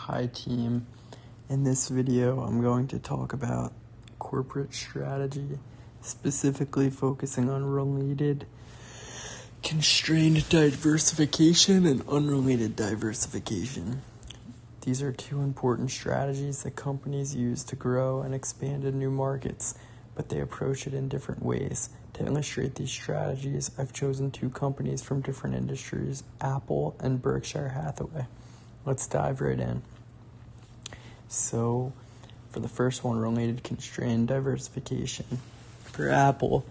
Hi team. In this video, I'm going to talk about corporate strategy, specifically focusing on related constrained diversification and unrelated diversification. These are two important strategies that companies use to grow and expand in new markets, but they approach it in different ways. To illustrate these strategies, I've chosen two companies from different industries, Apple and Berkshire Hathaway. Let's dive right in. So, for the first one, related constrained diversification. For Apple,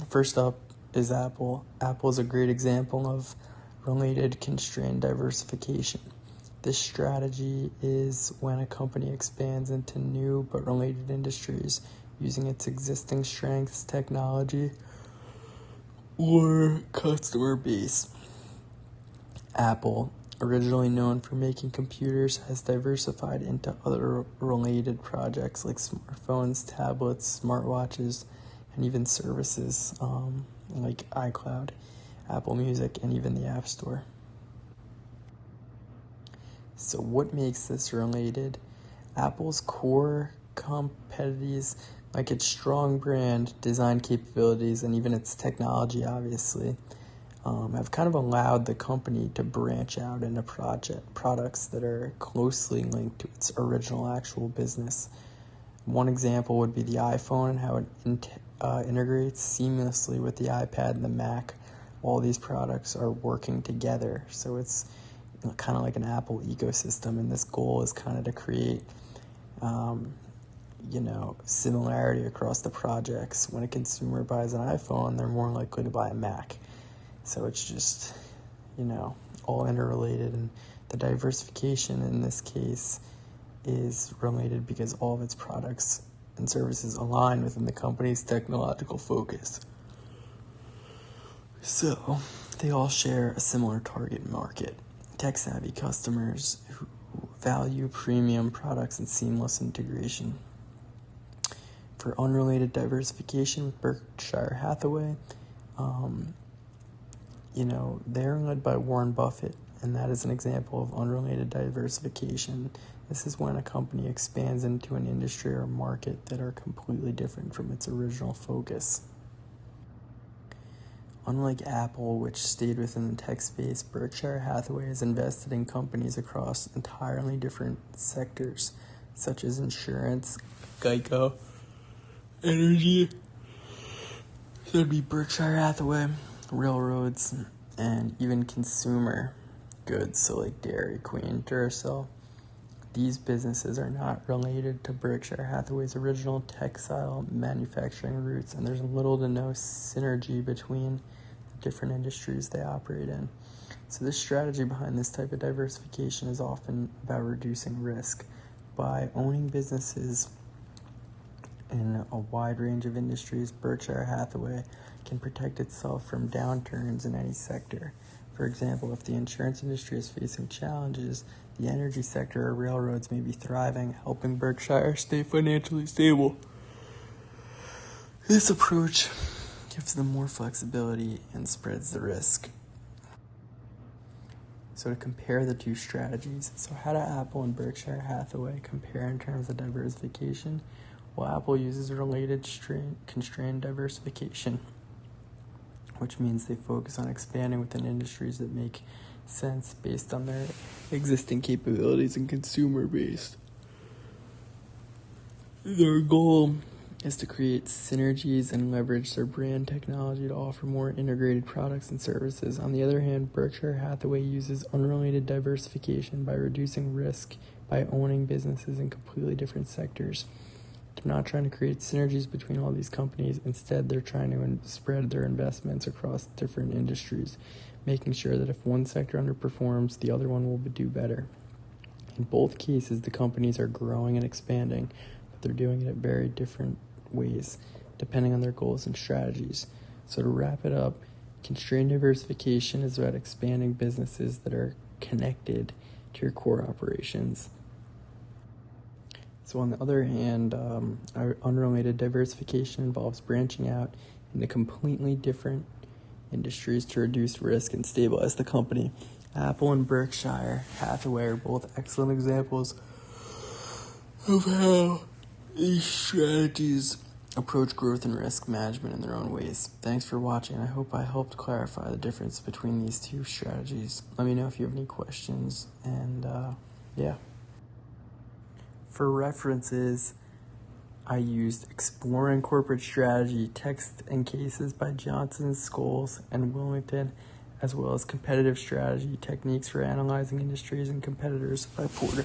first up is Apple. Apple is a great example of related constrained diversification. This strategy is when a company expands into new but related industries using its existing strengths, technology, or customer base. Apple, originally known for making computers, has diversified into other related projects like smartphones, tablets, smartwatches, and even services like iCloud, Apple Music, and even the App Store. So what makes this related? Apple's core competitors, like its strong brand, design capabilities, and even its technology, obviously, have kind of allowed the company to branch out into products that are closely linked to its original actual business. One example would be the iPhone and how it integrates seamlessly with the iPad and the Mac. All these products are working together, so it's kind of like an Apple ecosystem, and this goal is kind of to create similarity across the projects. When a consumer buys an iPhone, they're more likely to buy a Mac. So it's just, all interrelated, and the diversification in this case is related because all of its products and services align within the company's technological focus. So they all share a similar target market, tech-savvy customers who value premium products and seamless integration. For unrelated diversification with Berkshire Hathaway, they're led by Warren Buffett, and that is an example of unrelated diversification. This is when a company expands into an industry or market that are completely different from its original focus. Unlike Apple, which stayed within the tech space, Berkshire Hathaway has invested in companies across entirely different sectors, such as insurance, Geico, energy, so it'd be Berkshire Hathaway, railroads, and even consumer goods, so like Dairy Queen, Duracell. These businesses are not related to Berkshire Hathaway's original textile manufacturing roots, and there's little to no synergy between the different industries they operate in. So this strategy behind this type of diversification is often about reducing risk. By owning businesses in a wide range of industries, Berkshire Hathaway can protect itself from downturns in any sector. For example, if the insurance industry is facing challenges, the energy sector or railroads may be thriving, helping Berkshire stay financially stable. This approach gives them more flexibility and spreads the risk. So to compare the two strategies, so how do Apple and Berkshire Hathaway compare in terms of diversification? Well, Apple uses related constrained diversification, which means they focus on expanding within industries that make sense based on their existing capabilities and consumer base. Their goal is to create synergies and leverage their brand technology to offer more integrated products and services. On the other hand, Berkshire Hathaway uses unrelated diversification by reducing risk by owning businesses in completely different sectors. They're not trying to create synergies between all these companies. Instead, they're trying to spread their investments across different industries, making sure that if one sector underperforms, the other one will do better. In both cases, the companies are growing and expanding, but they're doing it at very different ways, depending on their goals and strategies. So to wrap it up, constrained diversification is about expanding businesses that are connected to your core operations. So on the other hand, unrelated diversification involves branching out into completely different industries to reduce risk and stabilize the company. Apple and Berkshire Hathaway are both excellent examples of how these strategies approach growth and risk management in their own ways. Thanks for watching. I hope I helped clarify the difference between these two strategies. Let me know if you have any questions, and yeah. For references, I used Exploring Corporate Strategy, Text and Cases by Johnson, Scholes, and Wilmington, as well as Competitive Strategy, Techniques for Analyzing Industries and Competitors by Porter.